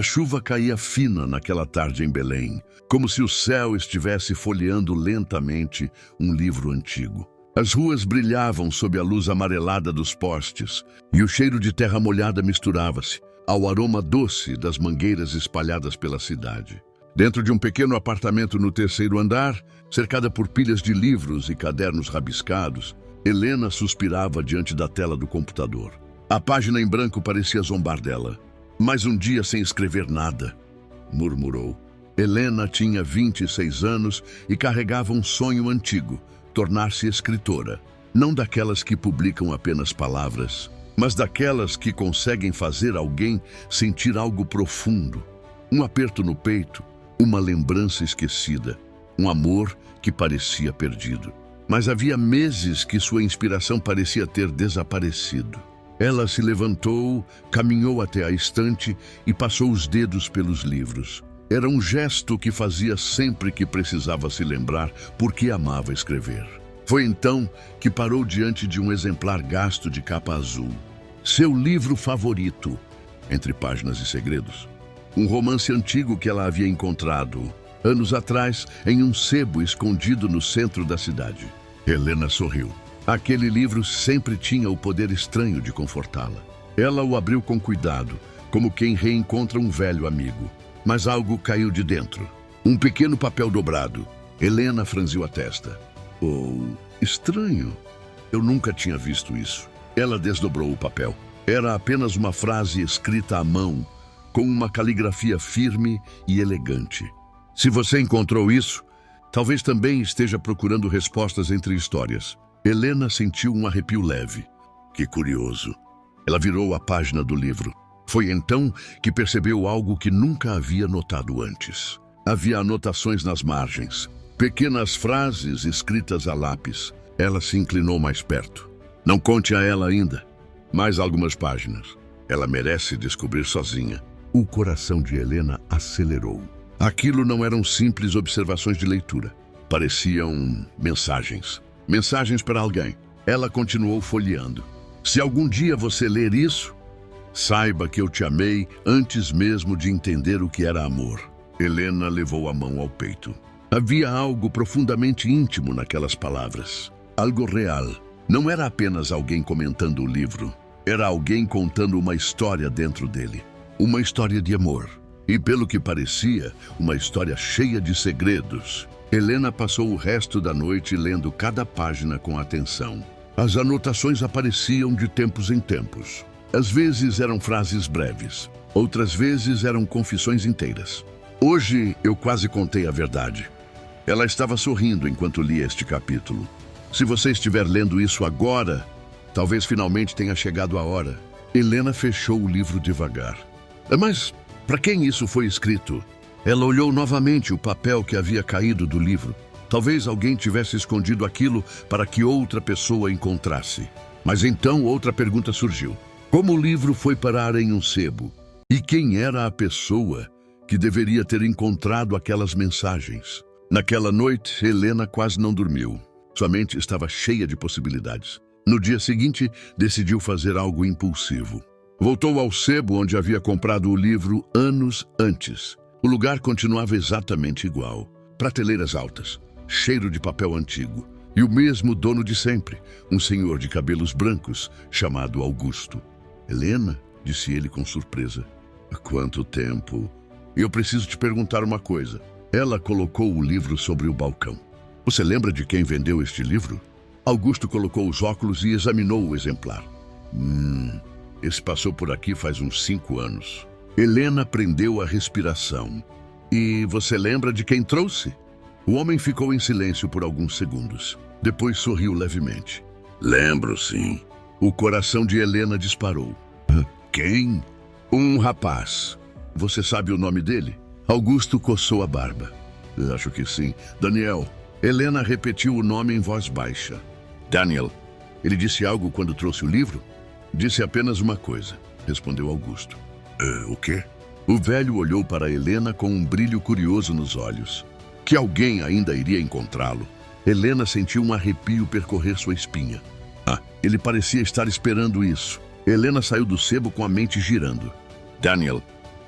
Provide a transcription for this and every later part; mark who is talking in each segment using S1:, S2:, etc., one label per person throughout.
S1: A chuva caía fina naquela tarde em Belém, como se o céu estivesse folheando lentamente um livro antigo. As ruas brilhavam sob a luz amarelada dos postes, e o cheiro de terra molhada misturava-se ao aroma doce das mangueiras espalhadas pela cidade. Dentro de um pequeno apartamento no terceiro andar, cercada por pilhas de livros e cadernos rabiscados, Helena suspirava diante da tela do computador. A página em branco parecia zombar dela. Mais um dia sem escrever nada, murmurou. Helena tinha 26 anos e carregava um sonho antigo, tornar-se escritora. Não daquelas que publicam apenas palavras, mas daquelas que conseguem fazer alguém sentir algo profundo. Um aperto no peito, uma lembrança esquecida, um amor que parecia perdido. Mas havia meses que sua inspiração parecia ter desaparecido. Ela se levantou, caminhou até a estante e passou os dedos pelos livros. Era um gesto que fazia sempre que precisava se lembrar porque amava escrever. Foi então que parou diante de um exemplar gasto de capa azul. Seu livro favorito, Entre Páginas e Segredos. Um romance antigo que ela havia encontrado, anos atrás, em um sebo escondido no centro da cidade. Helena sorriu. Aquele livro sempre tinha o poder estranho de confortá-la. Ela o abriu com cuidado, como quem reencontra um velho amigo. Mas algo caiu de dentro. Um pequeno papel dobrado. Helena franziu a testa. Oh, estranho. Eu nunca tinha visto isso. Ela desdobrou o papel. Era apenas uma frase escrita à mão, com uma caligrafia firme e elegante. Se você encontrou isso, talvez também esteja procurando respostas entre histórias. Helena sentiu um arrepio leve. Que curioso. Ela virou a página do livro. Foi então que percebeu algo que nunca havia notado antes. Havia anotações nas margens, pequenas frases escritas a lápis. Ela se inclinou mais perto. Não conte a ela ainda. Mais algumas páginas. Ela merece descobrir sozinha. O coração de Helena acelerou. Aquilo não eram simples observações de leitura. Pareciam mensagens. Mensagens para alguém. Ela continuou folheando. Se algum dia você ler isso, saiba que eu te amei antes mesmo de entender o que era amor. Helena levou a mão ao peito. Havia algo profundamente íntimo naquelas palavras. Algo real. Não era apenas alguém comentando o livro. Era alguém contando uma história dentro dele. Uma história de amor. E pelo que parecia, uma história cheia de segredos. Helena passou o resto da noite lendo cada página com atenção. As anotações apareciam de tempos em tempos. Às vezes eram frases breves, outras vezes eram confissões inteiras. Hoje eu quase contei a verdade. Ela estava sorrindo enquanto lia este capítulo. Se você estiver lendo isso agora, talvez finalmente tenha chegado a hora. Helena fechou o livro devagar. Mas para quem isso foi escrito? Ela olhou novamente o papel que havia caído do livro. Talvez alguém tivesse escondido aquilo para que outra pessoa encontrasse. Mas então outra pergunta surgiu. Como o livro foi parar em um sebo? E quem era a pessoa que deveria ter encontrado aquelas mensagens? Naquela noite, Helena quase não dormiu. Sua mente estava cheia de possibilidades. No dia seguinte, decidiu fazer algo impulsivo. Voltou ao sebo onde havia comprado o livro anos antes. O lugar continuava exatamente igual. Prateleiras altas, cheiro de papel antigo. E o mesmo dono de sempre, um senhor de cabelos brancos, chamado Augusto. Helena, disse ele com surpresa. Há quanto tempo? Eu preciso te perguntar uma coisa. Ela colocou o livro sobre o balcão. Você lembra de quem vendeu este livro? Augusto colocou os óculos e examinou o exemplar. Esse passou por aqui faz uns 5 anos. Helena prendeu a respiração. E você lembra de quem trouxe? O homem ficou em silêncio por alguns segundos. Depois sorriu levemente. Lembro, sim. O coração de Helena disparou. Quem? Um rapaz. Você sabe o nome dele? Augusto coçou a barba. Acho que sim. Daniel. Helena repetiu o nome em voz baixa. Daniel. Ele disse algo quando trouxe o livro? Disse apenas uma coisa, respondeu Augusto. O quê? O velho olhou para Helena com um brilho curioso nos olhos. Que alguém ainda iria encontrá-lo. Helena sentiu um arrepio percorrer sua espinha. Ele parecia estar esperando isso. Helena saiu do sebo com a mente girando. Daniel,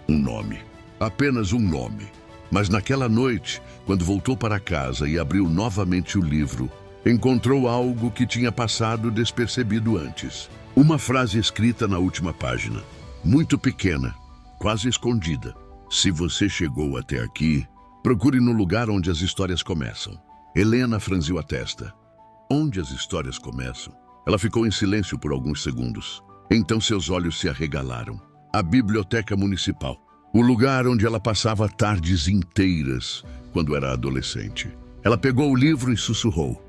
S1: Um nome. Apenas um nome. Mas naquela noite, quando voltou para casa e abriu novamente o livro, encontrou algo que tinha passado despercebido antes. Uma frase escrita na última página. Muito pequena, quase escondida. Se você chegou até aqui, procure no lugar onde as histórias começam. Helena franziu a testa. Onde as histórias começam? Ela ficou em silêncio por alguns segundos. Então seus olhos se arregalaram. A biblioteca municipal. O lugar onde ela passava tardes inteiras quando era adolescente. Ela pegou o livro e sussurrou.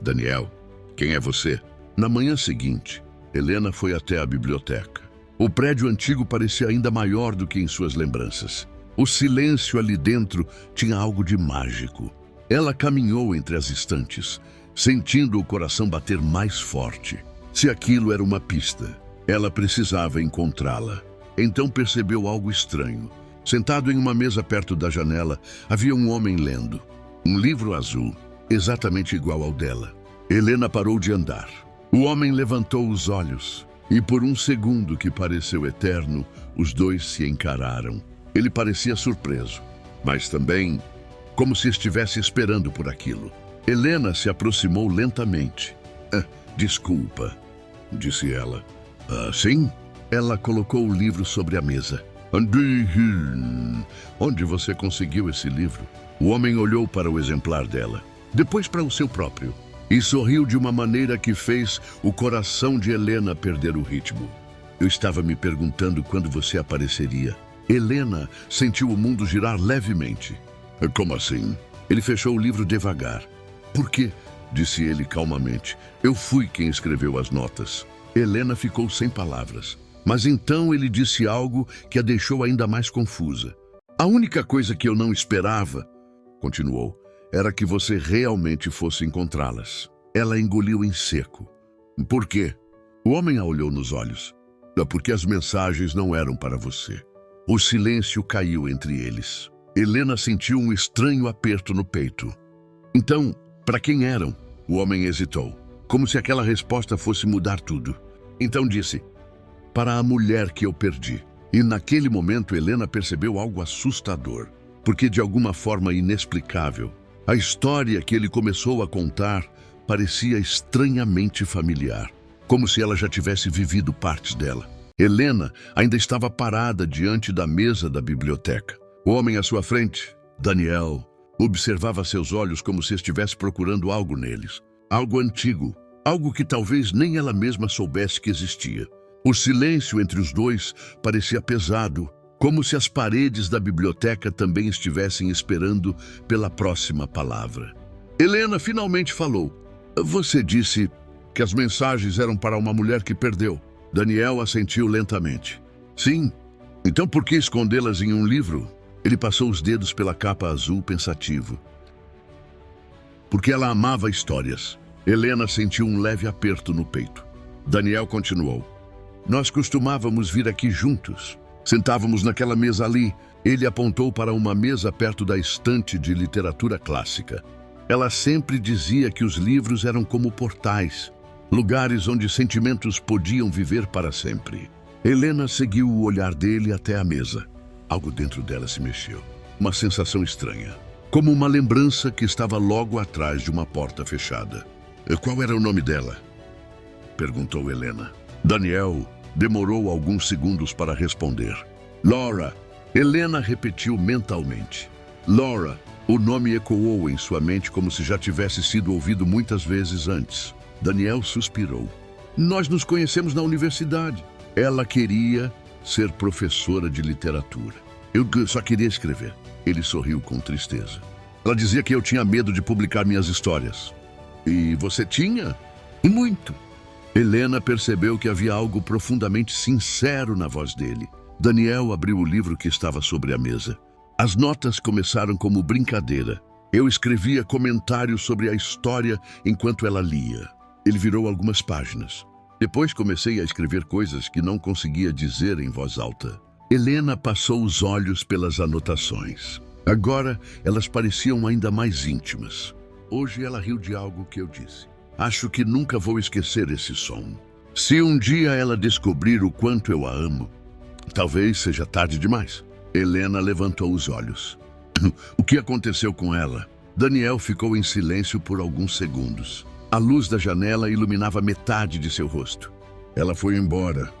S1: Daniel, quem é você? Na manhã seguinte, Helena foi até a biblioteca. O prédio antigo parecia ainda maior do que em suas lembranças. O silêncio ali dentro tinha algo de mágico. Ela caminhou entre as estantes, sentindo o coração bater mais forte. Se aquilo era uma pista, ela precisava encontrá-la. Então percebeu algo estranho. Sentado em uma mesa perto da janela, havia um homem lendo. Um livro azul, exatamente igual ao dela. Helena parou de andar. O homem levantou os olhos e por um segundo que pareceu eterno, os dois se encararam. Ele parecia surpreso, mas também como se estivesse esperando por aquilo. Helena se aproximou lentamente. Desculpa, disse ela. Sim? Ela colocou o livro sobre a mesa. Onde você conseguiu esse livro? O homem olhou para o exemplar dela, depois para o seu próprio, e sorriu de uma maneira que fez o coração de Helena perder o ritmo. Eu estava me perguntando quando você apareceria. Helena sentiu o mundo girar levemente. Como assim? Ele fechou o livro devagar. Por quê? Disse ele calmamente. Eu fui quem escreveu as notas. Helena ficou sem palavras. Mas então ele disse algo que a deixou ainda mais confusa. A única coisa que eu não esperava, continuou, era que você realmente fosse encontrá-las. Ela engoliu em seco. Por quê? O homem a olhou nos olhos. Porque as mensagens não eram para você. O silêncio caiu entre eles. Helena sentiu um estranho aperto no peito. Então, para quem eram? O homem hesitou, como se aquela resposta fosse mudar tudo. Então disse, para a mulher que eu perdi. E naquele momento Helena percebeu algo assustador, porque de alguma forma inexplicável, a história que ele começou a contar parecia estranhamente familiar, como se ela já tivesse vivido partes dela. Helena ainda estava parada diante da mesa da biblioteca. O homem à sua frente, Daniel, observava seus olhos como se estivesse procurando algo neles. Algo antigo, algo que talvez nem ela mesma soubesse que existia. O silêncio entre os dois parecia pesado, como se as paredes da biblioteca também estivessem esperando pela próxima palavra. Helena finalmente falou. Você disse que as mensagens eram para uma mulher que perdeu. Daniel assentiu lentamente. Sim. Então por que escondê-las em um livro? Ele passou os dedos pela capa azul pensativo. Porque ela amava histórias. Helena sentiu um leve aperto no peito. Daniel continuou. Nós costumávamos vir aqui juntos. Sentávamos naquela mesa ali. Ele apontou para uma mesa perto da estante de literatura clássica. Ela sempre dizia que os livros eram como portais, lugares onde sentimentos podiam viver para sempre. Helena seguiu o olhar dele até a mesa. Algo dentro dela se mexeu. Uma sensação estranha, como uma lembrança que estava logo atrás de uma porta fechada. Qual era o nome dela? Perguntou Helena. Daniel demorou alguns segundos para responder. Laura. Helena repetiu mentalmente. Laura. O nome ecoou em sua mente como se já tivesse sido ouvido muitas vezes antes. Daniel suspirou. Nós nos conhecemos na universidade. Ela queria ser professora de literatura. Eu só queria escrever. Ele sorriu com tristeza. Ela dizia que eu tinha medo de publicar minhas histórias. E você tinha? Muito. Helena percebeu que havia algo profundamente sincero na voz dele. Daniel abriu o livro que estava sobre a mesa. As notas começaram como brincadeira. Eu escrevia comentários sobre a história enquanto ela lia. Ele virou algumas páginas. Depois comecei a escrever coisas que não conseguia dizer em voz alta. Helena passou os olhos pelas anotações. Agora elas pareciam ainda mais íntimas. Hoje ela riu de algo que eu disse. Acho que nunca vou esquecer esse som. Se um dia ela descobrir o quanto eu a amo, Talvez seja tarde demais. Helena levantou os olhos. O que aconteceu com ela? Daniel ficou em silêncio por alguns segundos. A luz da janela iluminava metade de seu rosto. Ela foi embora.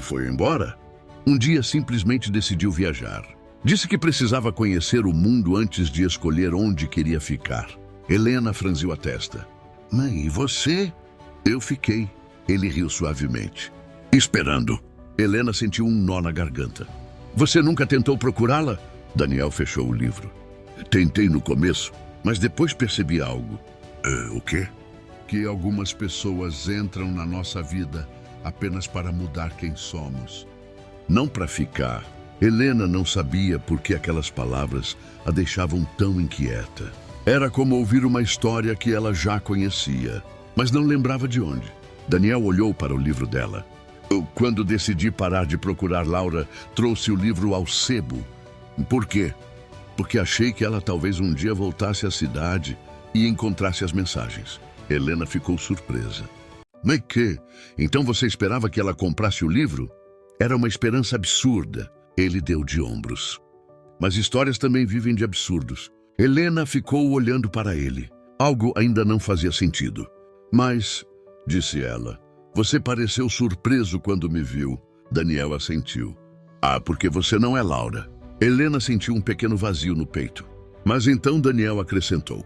S1: Foi embora? Um dia simplesmente decidiu viajar. Disse que precisava conhecer o mundo antes de escolher onde queria ficar. Helena franziu a testa. Mãe, e você? Eu fiquei. Ele riu suavemente. Esperando. Helena sentiu um nó na garganta. Você nunca tentou procurá-la? Daniel fechou o livro. Tentei no começo, mas depois percebi algo. O quê? Que algumas pessoas entram na nossa vida apenas para mudar quem somos. Não para ficar. Helena não sabia por que aquelas palavras a deixavam tão inquieta. Era como ouvir uma história que ela já conhecia, mas não lembrava de onde. Daniel olhou para o livro dela. Quando decidi parar de procurar Laura, trouxe o livro ao sebo. Por quê? Porque achei que ela talvez um dia voltasse à cidade e encontrasse as mensagens. Helena ficou surpresa. Mas que? Então você esperava que ela comprasse o livro? Era uma esperança absurda. Ele deu de ombros. Mas histórias também vivem de absurdos. Helena ficou olhando para ele. Algo ainda não fazia sentido. Mas, disse ela, você pareceu surpreso quando me viu. Daniel assentiu. Porque você não é Laura. Helena sentiu um pequeno vazio no peito. Mas então Daniel acrescentou.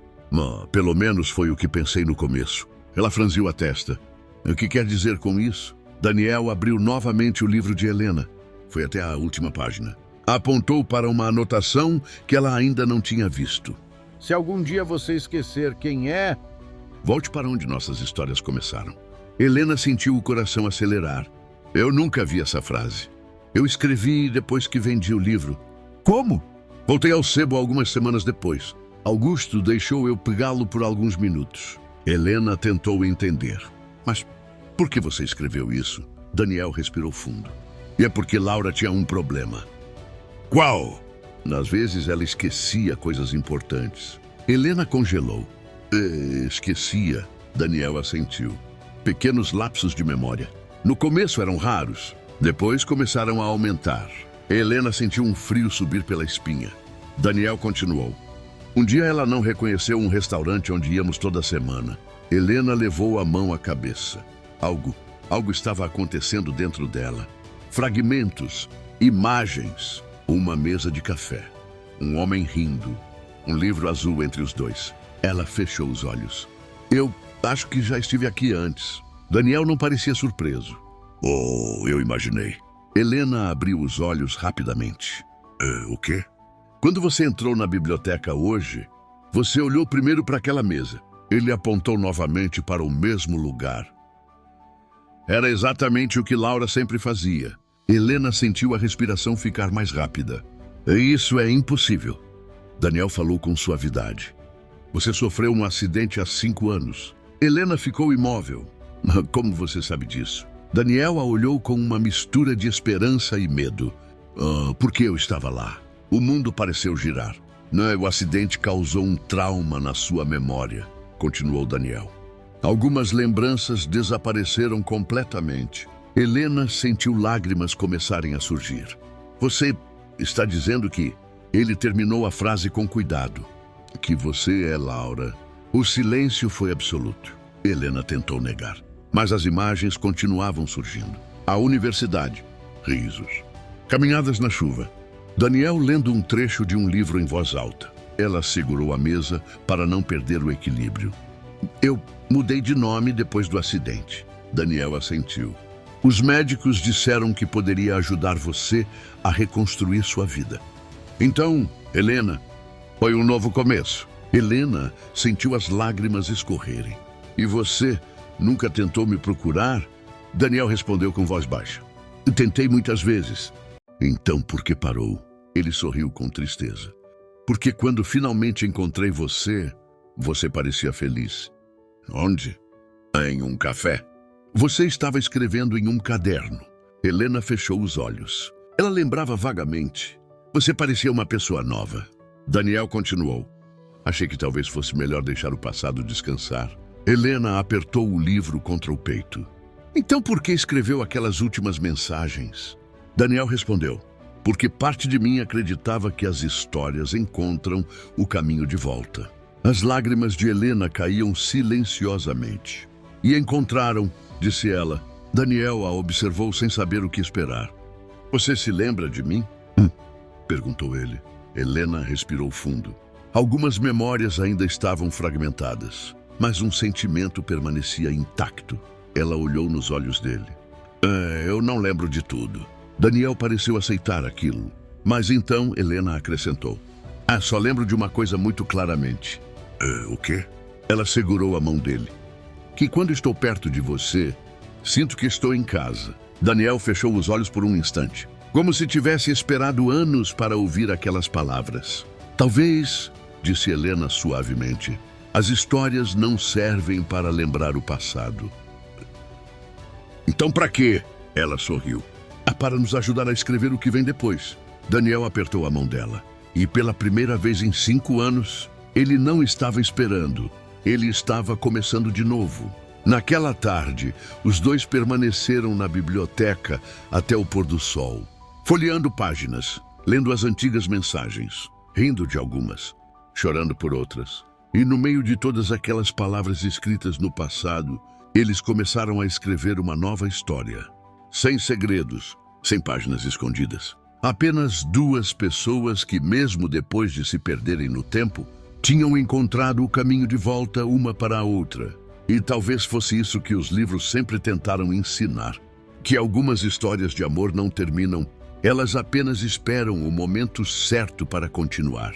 S1: Pelo menos foi o que pensei no começo. Ela franziu a testa. O que quer dizer com isso? Daniel abriu novamente o livro de Helena. Foi até a última página. Apontou para uma anotação que ela ainda não tinha visto. Se algum dia você esquecer quem é... Volte para onde nossas histórias começaram. Helena sentiu o coração acelerar. Eu nunca vi essa frase. Eu escrevi depois que vendi o livro. Como? Voltei ao sebo algumas semanas depois. Augusto deixou eu pegá-lo por alguns minutos. Helena tentou entender. Mas por que você escreveu isso? Daniel respirou fundo. E é porque Laura tinha um problema. Qual? Às vezes ela esquecia coisas importantes. Helena congelou. Esquecia. Daniel assentiu. Pequenos lapsos de memória. No começo eram raros. Depois começaram a aumentar. Helena sentiu um frio subir pela espinha. Daniel continuou. Um dia ela não reconheceu um restaurante onde íamos toda semana. Helena levou a mão à cabeça. Algo estava acontecendo dentro dela. Fragmentos, imagens, uma mesa de café, um homem rindo, um livro azul entre os dois. Ela fechou os olhos. Eu acho que já estive aqui antes. Daniel não parecia surpreso. Eu imaginei. Helena abriu os olhos rapidamente. O quê? Quando você entrou na biblioteca hoje, você olhou primeiro para aquela mesa. Ele apontou novamente para o mesmo lugar. Era exatamente o que Laura sempre fazia. Helena sentiu a respiração ficar mais rápida. Isso é impossível. Daniel falou com suavidade. Você sofreu um acidente há 5 anos. Helena ficou imóvel. Como você sabe disso? Daniel a olhou com uma mistura de esperança e medo. Porque eu estava lá. O mundo pareceu girar. O acidente causou um trauma na sua memória, continuou Daniel. Algumas lembranças desapareceram completamente. Helena sentiu lágrimas começarem a surgir. Você está dizendo que ele terminou a frase com cuidado. Que você é Laura. O silêncio foi absoluto. Helena tentou negar. Mas as imagens continuavam surgindo. A universidade. Risos. Caminhadas na chuva. Daniel lendo um trecho de um livro em voz alta. Ela segurou a mesa para não perder o equilíbrio. Eu mudei de nome depois do acidente. Daniel assentiu. Os médicos disseram que poderia ajudar você a reconstruir sua vida. Então, Helena, foi um novo começo. Helena sentiu as lágrimas escorrerem. E você nunca tentou me procurar? Daniel respondeu com voz baixa. Tentei muitas vezes. Então, por que parou? Ele sorriu com tristeza. Porque quando finalmente encontrei você, você parecia feliz. Onde? Em um café. Você estava escrevendo em um caderno. Helena fechou os olhos. Ela lembrava vagamente. Você parecia uma pessoa nova. Daniel continuou. Achei que talvez fosse melhor deixar o passado descansar. Helena apertou o livro contra o peito. Então por que escreveu aquelas últimas mensagens? Daniel respondeu: porque parte de mim acreditava que as histórias encontram o caminho de volta. As lágrimas de Helena caíam silenciosamente. E encontraram, disse ela. Daniel a observou sem saber o que esperar. Você se lembra de mim? Perguntou ele. Helena respirou fundo. Algumas memórias ainda estavam fragmentadas, mas um sentimento permanecia intacto. Ela olhou nos olhos dele. Eu não lembro de tudo. Daniel pareceu aceitar aquilo. Mas então Helena acrescentou. Só lembro de uma coisa muito claramente. O quê? Ela segurou a mão dele. Que quando estou perto de você, sinto que estou em casa. Daniel fechou os olhos por um instante, como se tivesse esperado anos para ouvir aquelas palavras. Talvez, disse Helena suavemente, as histórias não servem para lembrar o passado. Então para quê? Ela sorriu. Para nos ajudar a escrever o que vem depois. Daniel apertou a mão dela. E pela primeira vez em 5 anos, ele não estava esperando. Ele estava começando de novo. Naquela tarde, os dois permaneceram na biblioteca até o pôr do sol, folheando páginas, lendo as antigas mensagens, rindo de algumas, chorando por outras. E no meio de todas aquelas palavras escritas no passado, eles começaram a escrever uma nova história. Sem segredos, sem páginas escondidas. Apenas 2 pessoas que, mesmo depois de se perderem no tempo, tinham encontrado o caminho de volta uma para a outra. E talvez fosse isso que os livros sempre tentaram ensinar. Que algumas histórias de amor não terminam, elas apenas esperam o momento certo para continuar.